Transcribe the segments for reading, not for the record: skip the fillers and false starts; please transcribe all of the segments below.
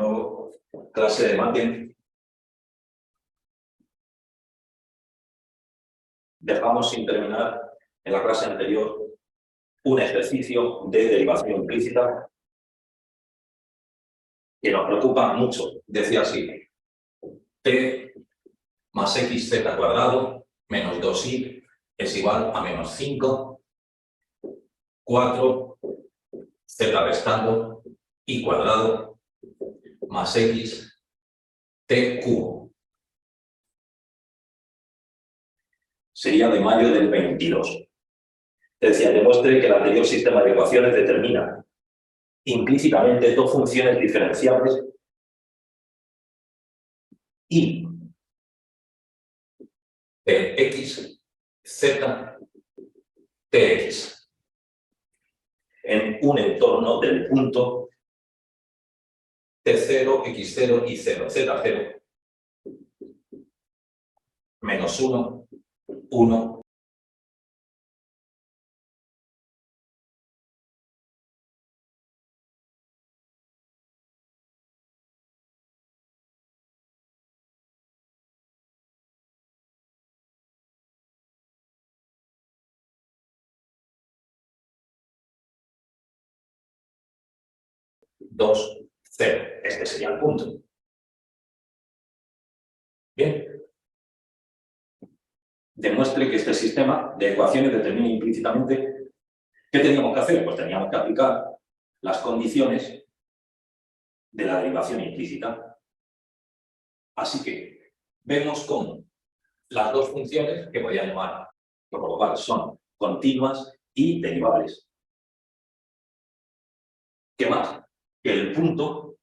nuevo, clase de mate. Dejamos sin terminar en la clase anterior un ejercicio de derivación implícita que nos preocupa mucho. Decía así: t más xz cuadrado menos 2y es igual a menos 5, 4, z restando, y cuadrado más x, t cubo. Sería de mayo del 22. Decía, demuestre que el anterior sistema de ecuaciones determina implícitamente dos funciones diferenciables y de x, z, tx en un entorno del punto t0, x0 y 0, z0, menos 1, 1, dos, 0. Este sería el punto. Bien. Demuestre que este sistema de ecuaciones determina implícitamente. ¿Qué teníamos que hacer? Pues teníamos que aplicar las condiciones de la derivación implícita. Así que vemos cómo las dos funciones que voy a llamar, por lo cual son continuas y derivables. ¿Qué más? Que el punto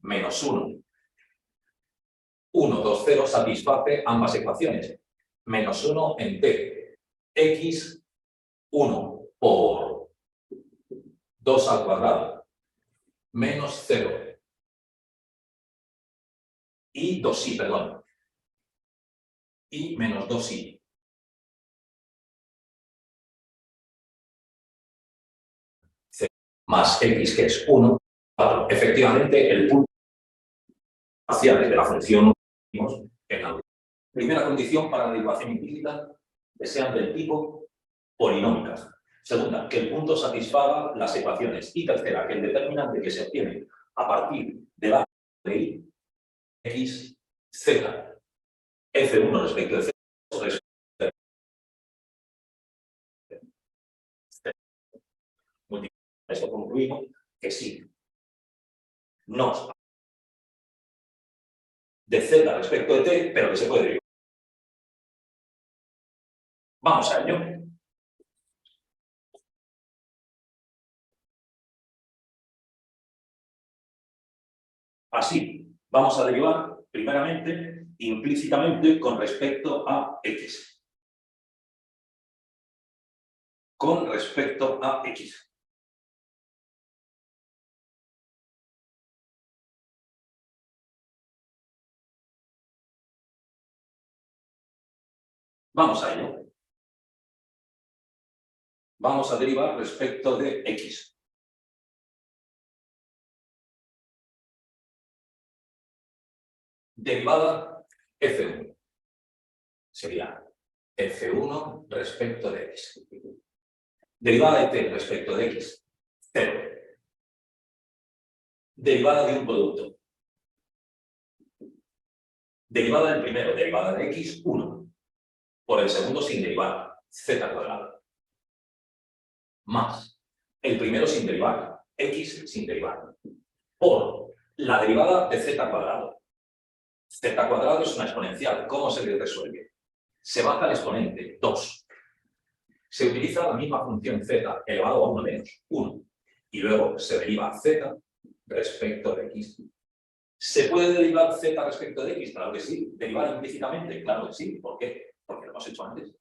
menos 1, 1, 2, 0 satisface ambas ecuaciones. Menos 1 en t, x, 1 por 2 al cuadrado, menos 0. Y 2i, perdón. Y menos 2i. Más x, que es 1, 4. Efectivamente, el punto parcial de la función en la primera condición para la derivación implícita, que sean del tipo polinómicas. Segunda, que el punto satisfaga las ecuaciones. Y tercera, que el determinante que se obtiene a partir de la de y, x, z, f1 respecto de z, esto concluimos que sí. No de z respecto de t, pero que se puede derivar. Vamos a ello. Así, vamos a derivar primeramente implícitamente con respecto a x. Con respecto a x. Vamos a ello. Vamos a derivar respecto de x. Derivada f1. Sería f1 respecto de x. Derivada de t respecto de x. 0. Derivada de un producto. Derivada del primero, derivada de x, 1. Por el segundo sin derivar, z cuadrado. Más el primero sin derivar, x sin derivar. Por la derivada de z cuadrado. Z cuadrado es una exponencial. ¿Cómo se le resuelve? Se baja el exponente, 2. Se utiliza la misma función z elevado a 1 menos 1. Y luego se deriva z respecto de x. ¿Se puede derivar z respecto de x? Claro que sí. ¿Derivar implícitamente? Claro que sí. ¿Por qué? Porque lo hemos hecho antes.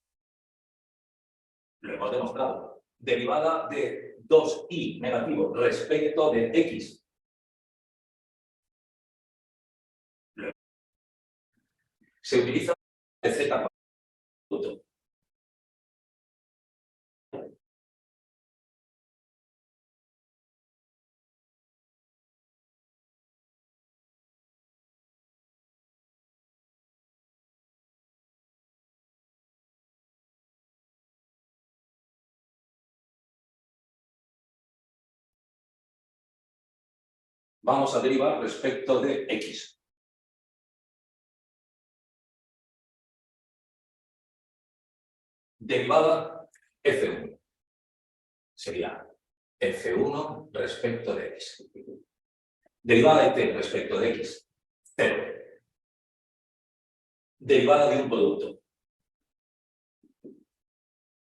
Lo hemos demostrado. Derivada de 2i negativo respecto de x. Se utiliza de z cuadrado. vamos a derivar respecto de x. Derivada f1. Sería f1 respecto de x. Derivada de t respecto de x, 0. Derivada de un producto.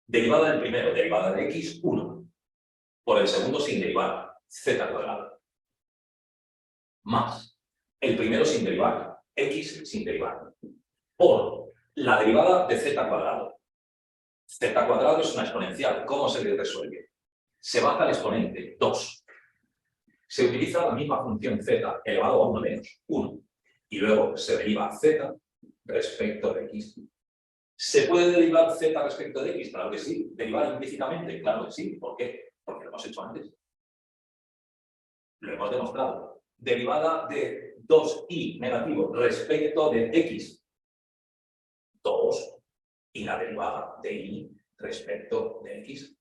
Derivada del primero, derivada de x, 1. Por el segundo sin derivar, z cuadrado. Más el primero sin derivar, x sin derivar. Por la derivada de z cuadrado. Z cuadrado es una exponencial. ¿Cómo se resuelve? Se baja el exponente, 2. Se utiliza la misma función z elevado a 1 menos 1. Y luego se deriva z respecto de x. ¿Se puede derivar z respecto de x? Claro que sí. ¿Derivar implícitamente? Claro que sí. ¿Por qué? Porque lo hemos hecho antes. Lo hemos demostrado. Derivada de 2i negativo respecto de x. 2. Y la derivada de i respecto de x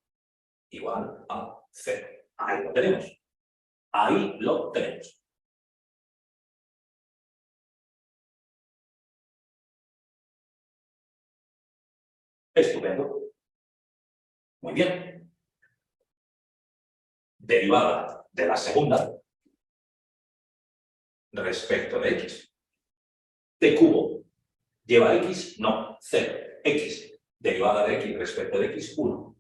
igual a 0. Ahí lo tenemos. Ahí lo tenemos. Estupendo. Muy bien. Derivada de la segunda respecto de x. T cubo lleva x, no, 0. X. Derivada de x respecto de x, 1.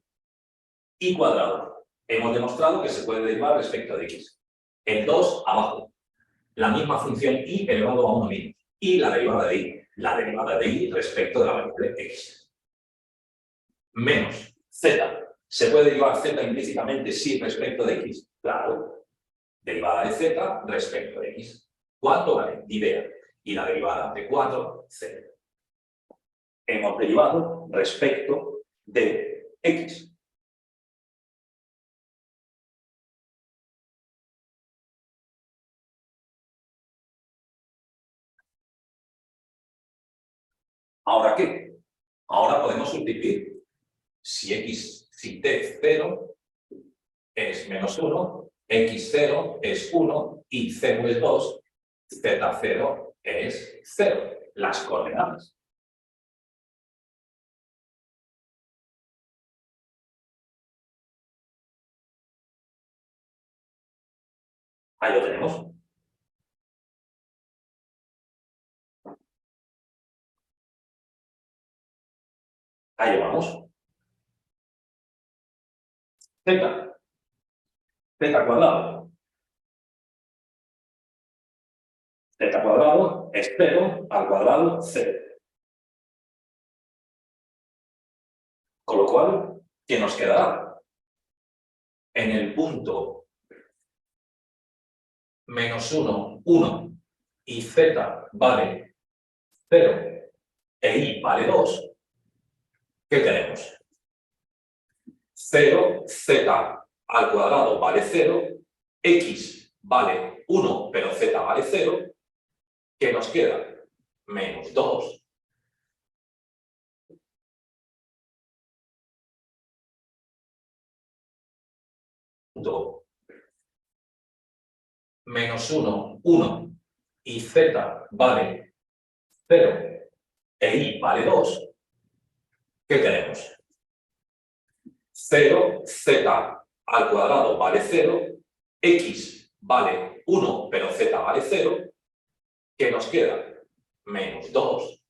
Y cuadrado. Hemos demostrado que se puede derivar respecto de x. El 2 abajo. La misma función y elevado a 1 menos. Y la derivada de y. La derivada de y respecto de la variable x. Menos z. ¿Se puede derivar z implícitamente sí respecto de x? Claro. Derivada de z respecto de x. ¿Cuánto vale? Ni idea. Y la derivada de 4, 0. Hemos derivado respecto de x. ¿Ahora qué? Ahora podemos sustituir. Si x, si t 0 es menos 1, x0 es 1 y 0 es 2, z0 es 0. Las coordenadas. Ahí lo tenemos. Ahí lo vamos. Z. Z cuadrado. Z cuadrado es 0 al cuadrado 0. Con lo cual, ¿qué nos quedará? En el punto menos 1, 1 y z vale 0 e y vale 2, ¿qué tenemos? 0, z al cuadrado vale 0, x vale 1, pero z vale 0, ¿qué nos queda? Menos 2. Menos 1, 1 y z vale 0 e y vale 2, ¿qué tenemos? 0, z al cuadrado vale 0, x vale 1, pero z vale 0, ¿qué nos queda? Menos 2.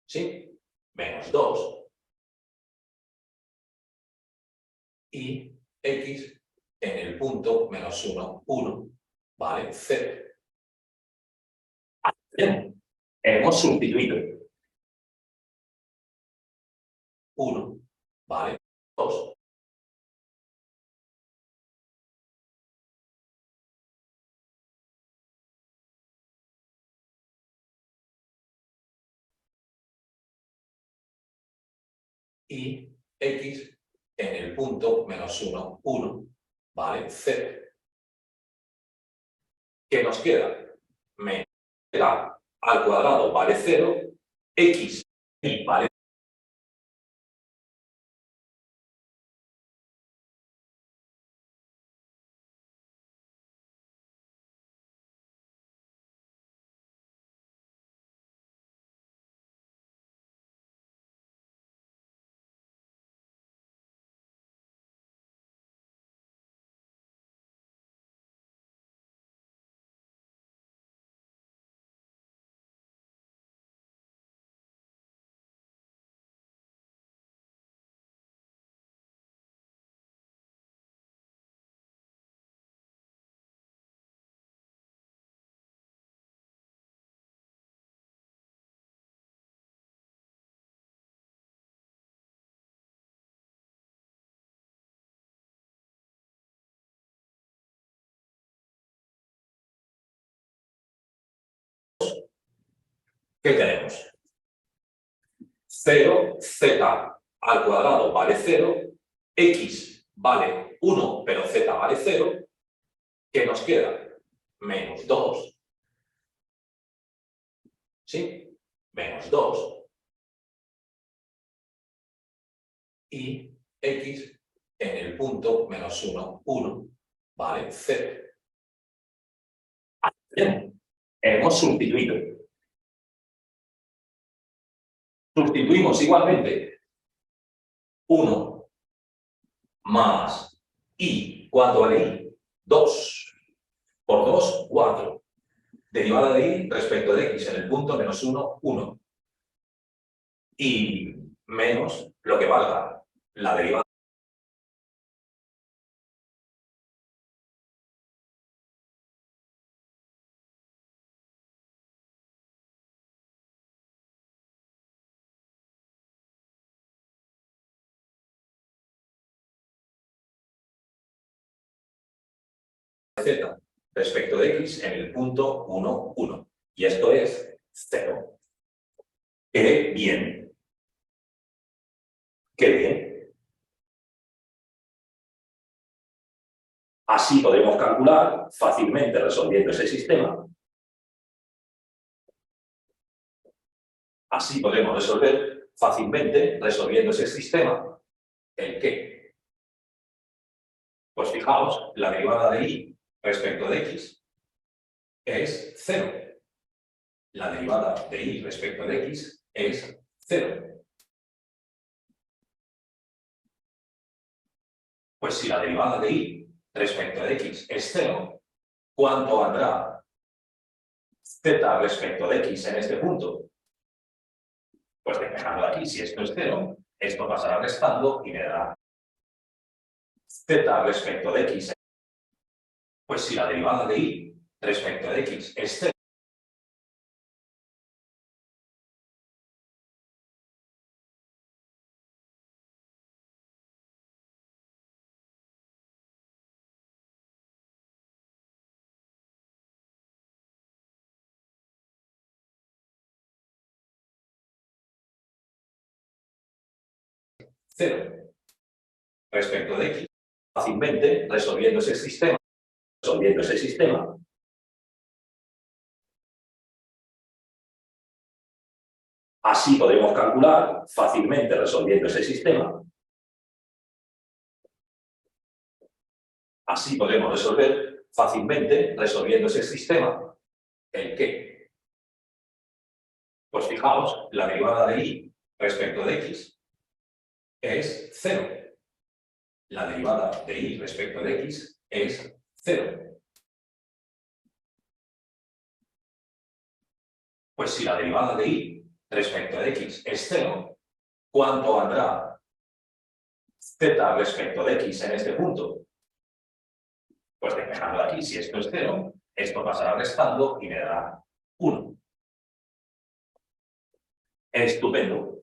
¿Sí? Menos 2. Y x en el punto menos 1, 1, vale 0. Bien, hemos sustituido. 1 vale 2. Y x en el punto menos 1, 1, vale 0. ¿Qué nos queda? Menos a al cuadrado vale 0, x y vale ¿qué tenemos? 0, z al cuadrado vale 0, x vale 1, pero z vale 0. ¿Qué nos queda? Menos 2. ¿Sí? Menos 2. Y x en el punto menos 1, 1, vale 0. Bien, hemos sustituido. Sustituimos igualmente 1 más y. ¿Cuánto vale y? 2. Por 2, 4. Derivada de y respecto de x en el punto menos 1, 1. Y menos lo que valga la derivada de z respecto de x en el punto 1, 1. Y esto es 0. ¡Qué bien! ¡Qué bien! Así podemos calcular fácilmente resolviendo ese sistema. Así podemos resolver fácilmente resolviendo ese sistema. ¿El qué? Pues fijaos, la derivada de y respecto de x es 0. La derivada de y respecto de x es 0. Pues si la derivada de y respecto de x es 0, ¿cuánto valdrá z respecto de x en este punto? Pues despejando aquí, si esto es 0, esto pasará restando y me dará z respecto de x. Pues si la derivada de y respecto de x es 0, respecto de x, fácilmente resolviendo ese sistema, así podemos calcular fácilmente resolviendo ese sistema. Así podemos resolver fácilmente resolviendo ese sistema. ¿El qué? Pues fijaos, la derivada de y respecto de x es 0. La derivada de y respecto de x es 0. Pues si la derivada de y respecto de x es 0, ¿cuánto valdrá z respecto de x en este punto? Pues despejando aquí, si esto es 0, esto pasará restando y me dará 1. Estupendo.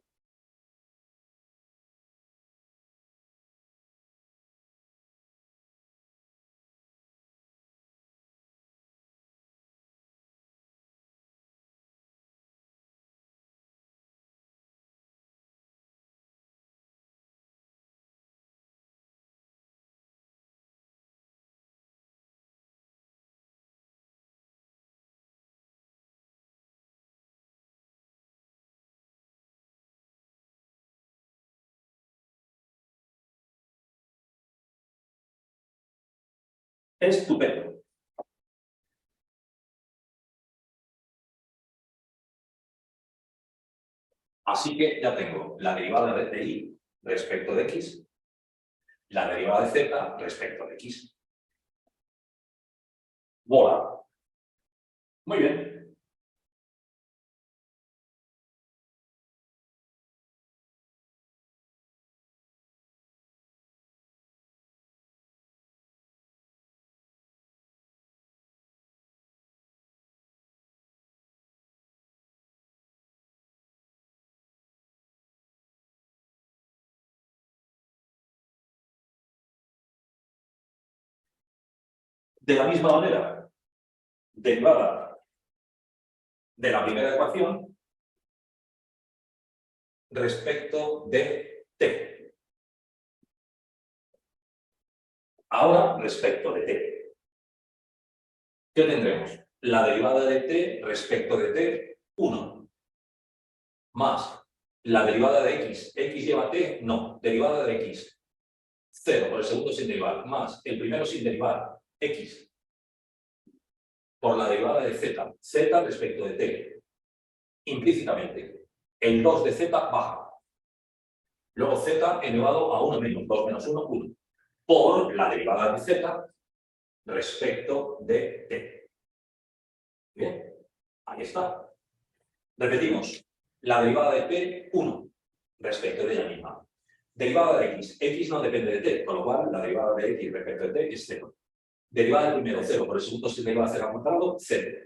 Estupendo. Así que ya tengo la derivada de y respecto de x, la derivada de z respecto de x. ¡Voilà! Muy bien. De la misma manera, derivada de la primera ecuación, respecto de t. Ahora, respecto de t. ¿Qué tendremos? La derivada de t respecto de t, 1. Más la derivada de x. ¿X lleva t? No. Derivada de x. 0 por el segundo sin derivar. Más el primero sin derivar. X. Por la derivada de z. Z respecto de t. Implícitamente. El 2 de z baja. Luego z elevado a 1 menos 2 menos 1, 1. Por la derivada de z respecto de t. Bien. Ahí está. Repetimos. La derivada de t, 1. Respecto de ella misma. Derivada de x. X no depende de t, con lo cual la derivada de x respecto de t es 0. Derivada del primero, 0. Por el segundo sin derivar 0 al cuadrado, 0.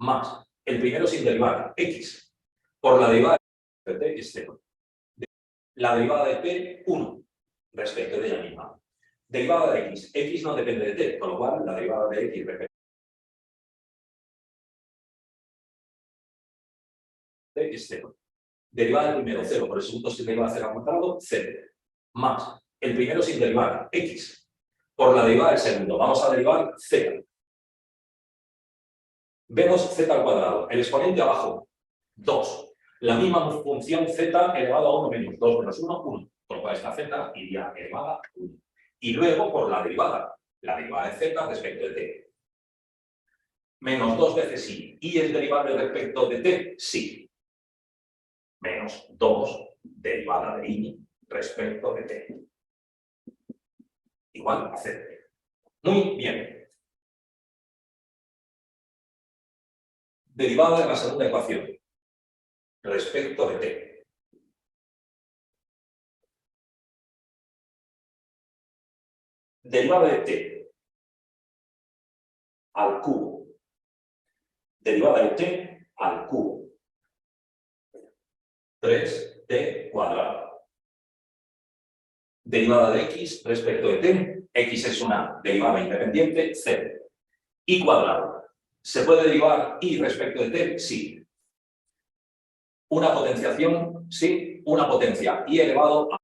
Más el primero sin derivar, x. Por la derivada de t es 0. La derivada de t, 1. Respecto de ella misma. Derivada de x. X no depende de t, con lo cual la derivada de x respecto de t es 0. Derivada del primero, 0. Por el segundo sin derivar 0 al cuadrado, 0. Más el primero sin derivar, x. Por la derivada del segundo, vamos a derivar z. Vemos z al cuadrado. El exponente abajo, 2. La misma función z elevado a 1 menos 2 menos 1, 1. Por lo cual esta z iría elevada a 1. Y luego por la derivada de z respecto de t. Menos 2 veces i. ¿Y es derivable respecto de t? Sí. Menos 2 derivada de i respecto de t. Igual a 0. Muy bien. Derivada de la segunda ecuación respecto de t. Derivada de t al cubo. Derivada de t al cubo. 3t cuadrado. Derivada de x respecto de t. X es una derivada independiente, 0. Y cuadrado. ¿Se puede derivar y respecto de t? Sí. Una potenciación, sí. Una potencia y elevado a